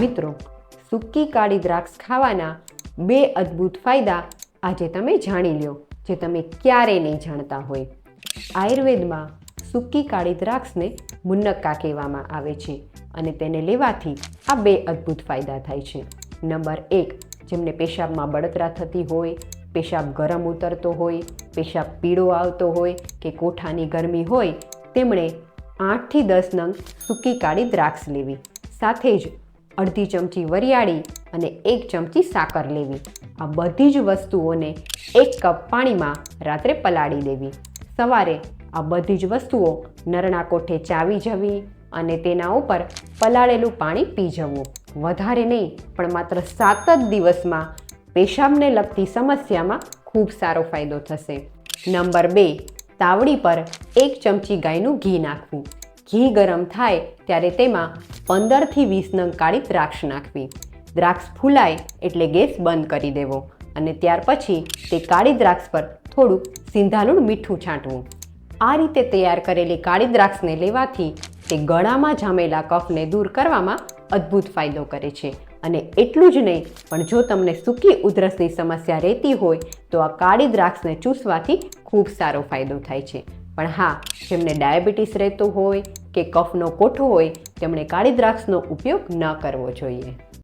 મિત્રો, સૂકી કાળી દ્રાક્ષ ખાવાના 2 અદ્ભુત ફાયદા આજે તમે જાણી લો, જે તમે ક્યારેય નહીં જાણતા હોય. આયુર્વેદમાં સૂકી કાળી દ્રાક્ષને મુનક્કા કહેવામાં આવે છે અને તેને લેવાથી આ 2 અદ્ભુત ફાયદા થાય છે. નંબર 1, જેમને પેશાબમાં બળતરા થતી હોય, પેશાબ ગરમ ઉતરતો હોય, પેશાબ પીળો આવતો હોય કે કોઠાની ગરમી હોય, તેમણે 8 થી 10 નંગ સૂકી કાળી દ્રાક્ષ લેવી. સાથે જ અડધી ચમચી વરિયાળી અને 1 ચમચી સાકર લેવી. આ બધી જ વસ્તુઓને 1 કપ પાણીમાં રાત્રે પલાળી દેવી. સવારે આ બધી જ વસ્તુઓ નરણા કોઠે ચાવી જવી અને તેના ઉપર પલાળેલું પાણી પી જવું. વધારે નહીં, પણ માત્ર 7 જ દિવસમાં પેશાબને લગતી સમસ્યામાં ખૂબ સારો ફાયદો થશે. નંબર 2, તાવડી પર 1 ચમચી ગાયનું ઘી નાખવું. ઘી ગરમ થાય ત્યારે તેમાં 15 થી 20 નંગ કાળી દ્રાક્ષ નાખવી. દ્રાક્ષ ફૂલાય એટલે ગેસ બંધ કરી દેવો અને ત્યાર પછી તે કાળી દ્રાક્ષ પર થોડું સિંધાલુણ મીઠું છાંટવું. આ રીતે તૈયાર કરેલી કાળી દ્રાક્ષને લેવાથી તે ગળામાં જામેલા કફને દૂર કરવામાં અદ્ભુત ફાયદો કરે છે. અને એટલું જ નહીં, પણ જો તમને સૂકી ઉધરસની સમસ્યા રહેતી હોય તો આ કાળી દ્રાક્ષને ચૂસવાથી ખૂબ સારો ફાયદો થાય છે. પણ હા, જેમને ડાયાબિટીસ રહેતો હોય કે કફનો કોઠો હોય તેમણે કાળી દ્રાક્ષનો ઉપયોગ ન કરવો જોઈએ.